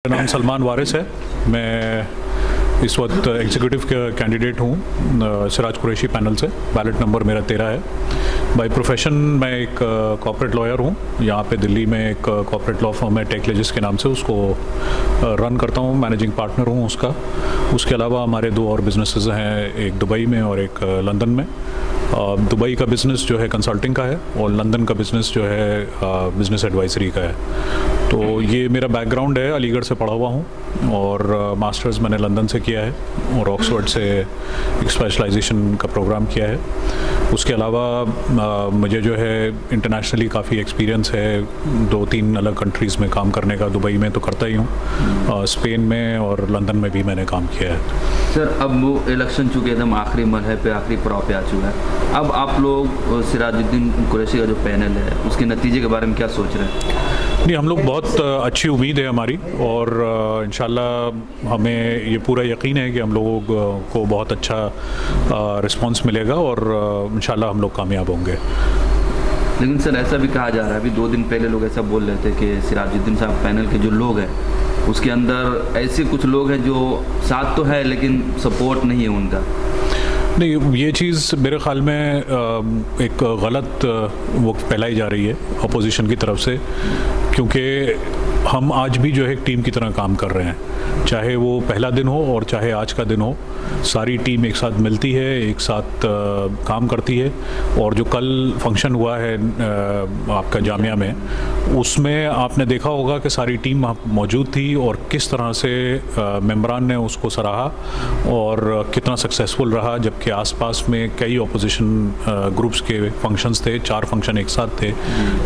मेरा नाम सलमान वारिस है। मैं इस वक्त एग्जीक्यूटिव कैंडिडेट हूँ सिराज कुरैशी पैनल से। बैलेट नंबर मेरा 13 है। बाय प्रोफेशन मैं एक कॉर्पोरेट लॉयर हूँ। यहाँ पे दिल्ली में एक कॉर्पोरेट लॉ फर्म है टेकलेजिस के नाम से, उसको रन करता हूँ, मैनेजिंग पार्टनर हूँ उसका। उसके अलावा हमारे दो और बिजनेसेस हैं, एक दुबई में और एक लंदन में। दुबई का बिज़नेस जो है कंसल्टिंग का है और लंदन का बिज़नेस जो है बिज़नेस एडवाइजरी का है। तो ये मेरा बैकग्राउंड है, अलीगढ़ से पढ़ा हुआ हूँ और मास्टर्स मैंने लंदन से किया है और ऑक्सफोर्ड से एक स्पेशलाइजेशन का प्रोग्राम किया है। उसके अलावा मुझे जो है इंटरनेशनली काफ़ी एक्सपीरियंस है, 2-3 अलग कंट्रीज़ में काम करने का। दुबई में तो करता ही हूँ, स्पेन में और लंदन में भी मैंने काम किया है। सर, अब वो इलेक्शन चूँकि एकदम आखिरी मरहले पे, आखिरी पड़ाव पे आ चुका है, अब आप लोग सिराजुद्दीन कुरैशी का जो पैनल है उसके नतीजे के बारे में क्या सोच रहे हैं? नहीं, हम लोग बहुत अच्छी उम्मीद है हमारी और इंशाल्लाह हमें ये पूरा यकीन है कि हम लोगों को बहुत अच्छा रिस्पांस मिलेगा और इंशाल्लाह हम लोग कामयाब होंगे। लेकिन सर, ऐसा भी कहा जा रहा है, अभी 2 दिन पहले लोग ऐसा बोल रहे थे कि सिराजुद्दीन साहब पैनल के जो लोग हैं उसके अंदर ऐसे कुछ लोग हैं जो साथ तो है लेकिन सपोर्ट नहीं है उनका। नहीं, ये चीज़ मेरे ख्याल में एक गलत वो फैलाई जा रही है अपोजिशन की तरफ से, क्योंकि हम आज भी जो है एक टीम की तरह काम कर रहे हैं। चाहे वो पहला दिन हो और चाहे आज का दिन हो, सारी टीम एक साथ मिलती है, एक साथ काम करती है। और जो कल फंक्शन हुआ है आपका जामिया में, उसमें आपने देखा होगा कि सारी टीम मौजूद थी और किस तरह से मेंबरान ने उसको सराहा और कितना सक्सेसफुल रहा। जबकि आसपास में कई अपोजिशन ग्रुप्स के फंक्शंस थे, 4 फंक्शन एक साथ थे,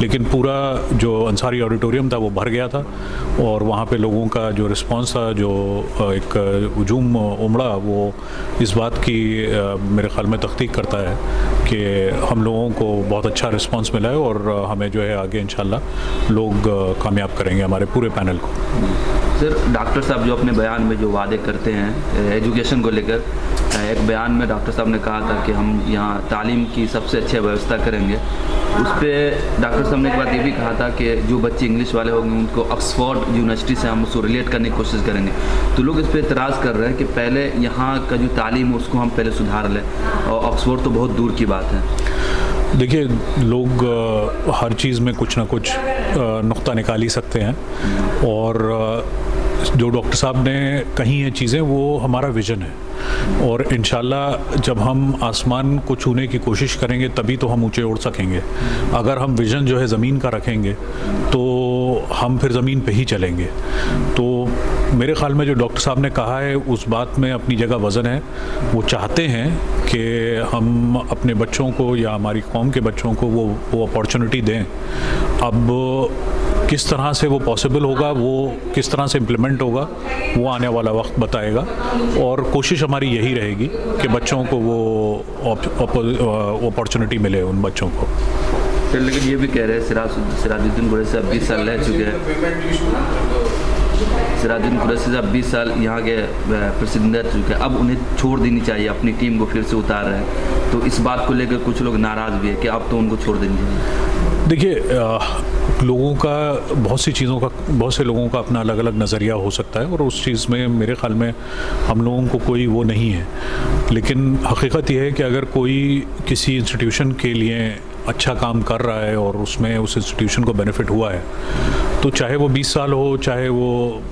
लेकिन पूरा जो अंसारी ऑडिटोरियम था वो भर गया था और वहाँ पे लोगों का जो रिस्पांस था, जो एक हुजूम उमड़ा, वो इस बात की मेरे ख्याल में तहकीक करता है कि हम लोगों को बहुत अच्छा रिस्पांस मिला है और हमें जो है आगे इंशाल्लाह लोग कामयाब करेंगे हमारे पूरे पैनल को। सर, डॉक्टर साहब जो अपने बयान में जो वादे करते हैं एजुकेशन को लेकर, एक बयान में डॉक्टर साहब ने कहा था कि हम यहाँ तालीम की सबसे अच्छी व्यवस्था करेंगे। उस पर डॉक्टर साहब ने एक बात ये भी कहा था कि जो बच्चे इंग्लिश वाले होंगे उनको ऑक्सफोर्ड यूनिवर्सिटी से हम उसको रिलेट करने की कोशिश करेंगे। तो लोग इस पर एतराज़ कर रहे हैं कि पहले यहाँ का जो तालीम है उसको हम पहले सुधार लें, और ऑक्सफोर्ड तो बहुत दूर की बात है। देखिए, लोग हर चीज़ में कुछ ना कुछ नुक्ता निकाल ही सकते हैं और जो डॉक्टर साहब ने कही हैं चीज़ें, वो हमारा विज़न है और इंशाल्लाह जब हम आसमान को छूने की कोशिश करेंगे तभी तो हम ऊंचे उड़ सकेंगे। अगर हम विज़न जो है ज़मीन का रखेंगे तो हम फिर ज़मीन पे ही चलेंगे। तो मेरे ख्याल में जो डॉक्टर साहब ने कहा है उस बात में अपनी जगह वज़न है। वो चाहते हैं कि हम अपने बच्चों को या हमारी कौम के बच्चों को वो अपॉर्चुनिटी दें। अब किस तरह से वो पॉसिबल होगा, वो किस तरह से इम्प्लीमेंट होगा, वो आने वाला वक्त बताएगा। और कोशिश हमारी यही रहेगी कि बच्चों को वो अपॉर्चुनिटी मिले, उन बच्चों को। लेकिन ये भी कह रहे हैं सिराजुद्दीन कुरैशी साहब 20 साल रह चुके हैं। सिराजुद्दीन कुरैशी साहब 20 साल यहाँ के प्रेसिडेंट रह चुके हैं, अब उन्हें छोड़ देनी चाहिए, अपनी टीम को फिर से उतार रहे हैं। तो इस बात को लेकर कुछ लोग नाराज़ भी है कि अब तो उनको छोड़ देनी चाहिए। देखिए, लोगों का बहुत से लोगों का अपना अलग अलग नज़रिया हो सकता है और उस चीज़ में मेरे ख़्याल में हम लोगों को कोई वो नहीं है। लेकिन हकीकत यह है कि अगर कोई किसी इंस्टीट्यूशन के लिए अच्छा काम कर रहा है और उसमें उस इंस्टीट्यूशन को बेनिफिट हुआ है, तो चाहे वो 20 साल हो, चाहे वो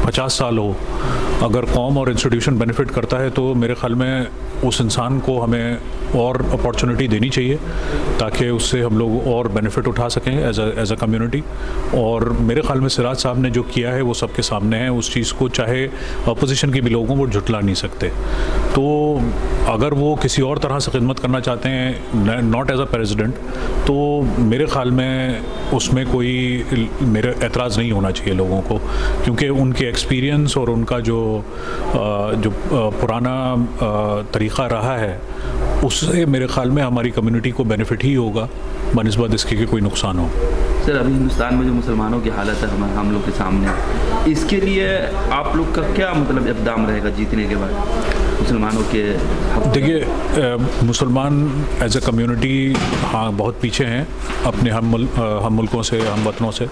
50 साल हो, अगर कौम और इंस्टीट्यूशन बेनिफिट करता है तो मेरे ख़्याल में उस इंसान को हमें और अपॉर्चुनिटी देनी चाहिए ताकि उससे हम लोग और बेनिफिट उठा सकें एज अ कम्युनिटी। और मेरे ख्याल में सिराज साहब ने जो किया है वो सबके सामने है। उस चीज़ को चाहे अपोजिशन के भी लोगों को झुटला नहीं सकते। तो अगर वो किसी और तरह से खिदमत करना चाहते हैं, नॉट एज अ प्रेसिडेंट, तो मेरे ख्याल में उसमें कोई मेरा एतराज़ नहीं होना चाहिए लोगों को, क्योंकि उनके एक्सपीरियंस और उनका जो पुराना तरीक़ा रहा है उससे मेरे ख़्याल में हमारी कम्युनिटी को बेनिफिट ही होगा बनिस्बत इसके कि कोई नुकसान हो। सर, अभी हिंदुस्तान में जो मुसलमानों की हालत है हम लोग के सामने, इसके लिए आप लोग का क्या मतलब इक़दाम रहेगा जीतने के बाद? मुसलमानों के? देखिए, मुसलमान एज ए कम्युनिटी हाँ बहुत पीछे हैं अपने हम मुल्कों से, हम वतनों से,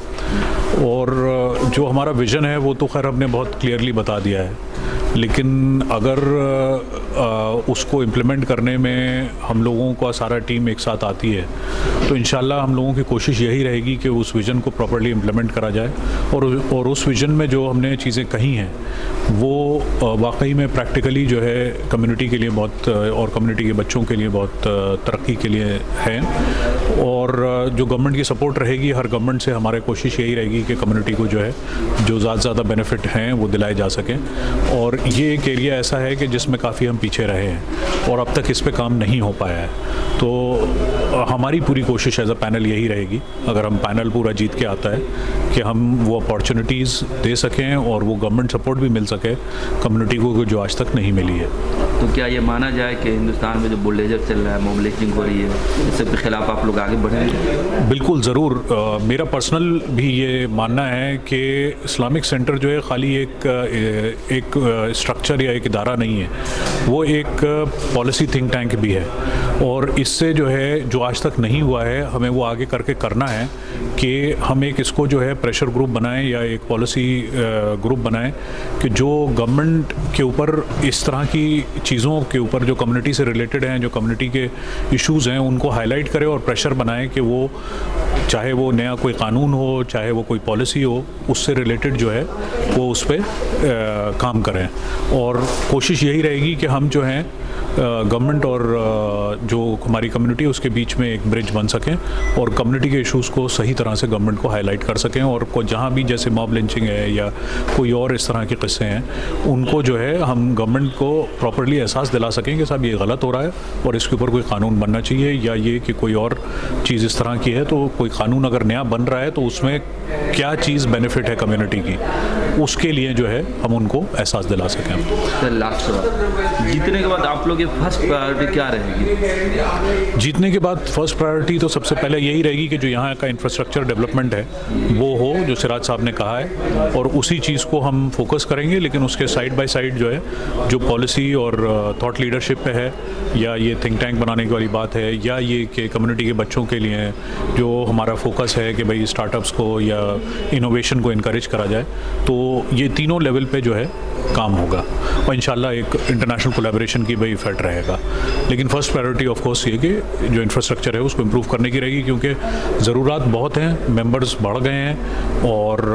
और जो हमारा विज़न है वो तो खैर हमने बहुत क्लियरली बता दिया है, लेकिन अगर उसको इम्प्लीमेंट करने में हम लोगों का सारा टीम एक साथ आती है तो इंशाल्लाह हम लोगों की कोशिश यही रहेगी कि उस विज़न को प्रॉपर्ली इम्प्लीमेंट करा जाए और उस विज़न में जो हमने चीज़ें कही हैं वो वाकई में प्रैक्टिकली जो है कम्युनिटी के लिए बहुत और कम्युनिटी के बच्चों के लिए बहुत तरक्की के लिए हैं। और जो गवर्नमेंट की सपोर्ट रहेगी, हर गवर्नमेंट से हमारी कोशिश यही रहेगी कि कम्युनिटी को जो है जो ज़्यादा से ज़्यादा बेनिफिट हैं वो दिलाए जा सकें। और ये एक एरिया ऐसा है कि जिसमें काफ़ी हम पीछे रहे हैं और अब तक इस पे काम नहीं हो पाया है, तो हमारी पूरी कोशिश एज अ पैनल यही रहेगी, अगर हम पैनल पूरा जीत के आता है, कि हम वो अपॉर्चुनिटीज़ दे सकें और वो गवर्नमेंट सपोर्ट भी मिल सके कम्युनिटी को जो आज तक नहीं मिली है। तो क्या ये माना जाए कि हिंदुस्तान में जो बुलडोजर चल रहा है, मॉबलिंचिंग हो रही है, इसके खिलाफ आप लोग आगे बढ़ेंगे? बिल्कुल ज़रूर। मेरा पर्सनल भी ये मानना है कि इस्लामिक सेंटर जो है खाली एक स्ट्रक्चर या एक इदारा नहीं है, वो एक पॉलिसी थिंक टैंक भी है। और इससे जो है जो आज तक नहीं हुआ है हमें वो आगे करके करना है कि हम एक इसको जो है प्रेशर ग्रुप बनाएं या एक पॉलिसी ग्रुप बनाएं कि जो गवर्नमेंट के ऊपर इस तरह की चीज़ों के ऊपर जो कम्युनिटी से रिलेटेड हैं, जो कम्युनिटी के इश्यूज़ हैं, उनको हाईलाइट करे और प्रेशर बनाए कि वो चाहे वो नया कोई कानून हो, चाहे वो कोई पॉलिसी हो, उससे रिलेटेड जो है वो उस पर काम करें। और कोशिश यही रहेगी कि हम जो हैं गवर्नमेंट और जो हमारी कम्युनिटी है उसके बीच में एक ब्रिज बन सकें और कम्युनिटी के इश्यूज़ को सही तरह से गवर्नमेंट को हाईलाइट कर सकें, और जहाँ भी जैसे मॉब लिंचिंग है या कोई और इस तरह के किस्से हैं उनको जो है हम गवर्नमेंट को प्रॉपर्ली एहसास दिला सकें कि साहब ये गलत हो रहा है और इसके ऊपर कोई कानून बनना चाहिए, या ये कि कोई और चीज़ इस तरह की है तो कोई कानून अगर नया बन रहा है तो उसमें क्या चीज़ बेनिफिट है कम्युनिटी की, उसके लिए जो है हम उनको एहसास दिला सकें। सर लास्ट सवाल, जीतने के बाद आप लोग की फर्स्ट प्रायोरिटी क्या रहेगी? जीतने के बाद फर्स्ट प्रायोरिटी तो सबसे पहले यही रहेगी कि जो यहाँ का इंफ्रास्ट्रक्चर डेवलपमेंट है वो हो, जो सिराज साहब ने कहा है, और उसी चीज़ को हम फोकस करेंगे। लेकिन उसके साइड बाय साइड जो है जो पॉलिसी और थॉट लीडरशिप पे है, या ये थिंक टैंक बनाने की वाली बात है, या ये कि कम्युनिटी के बच्चों के लिए जो हमारा फोकस है कि भाई स्टार्टअप्स को या इनोवेशन को इनकरेज करा जाए, तो ये तीनों लेवल पे जो है काम होगा और इंशाल्लाह एक इंटरनेशनल कोलैबोरेशन की भी इफेक्ट रहेगा। लेकिन फर्स्ट प्रायोरिटी ऑफ कोर्स ये कि जो इंफ्रास्ट्रक्चर है उसको इम्प्रूव करने की रहेगी, क्योंकि ज़रूरत बहुत हैं, मेंबर्स बढ़ गए हैं और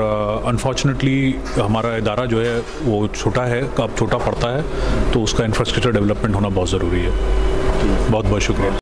अनफॉर्चुनेटली हमारा इदारा जो है वो छोटा है, अब छोटा पड़ता है, तो उसका इंफ्रास्ट्रक्चर डेवलपमेंट होना बहुत ज़रूरी है। बहुत बहुत शुक्रिया।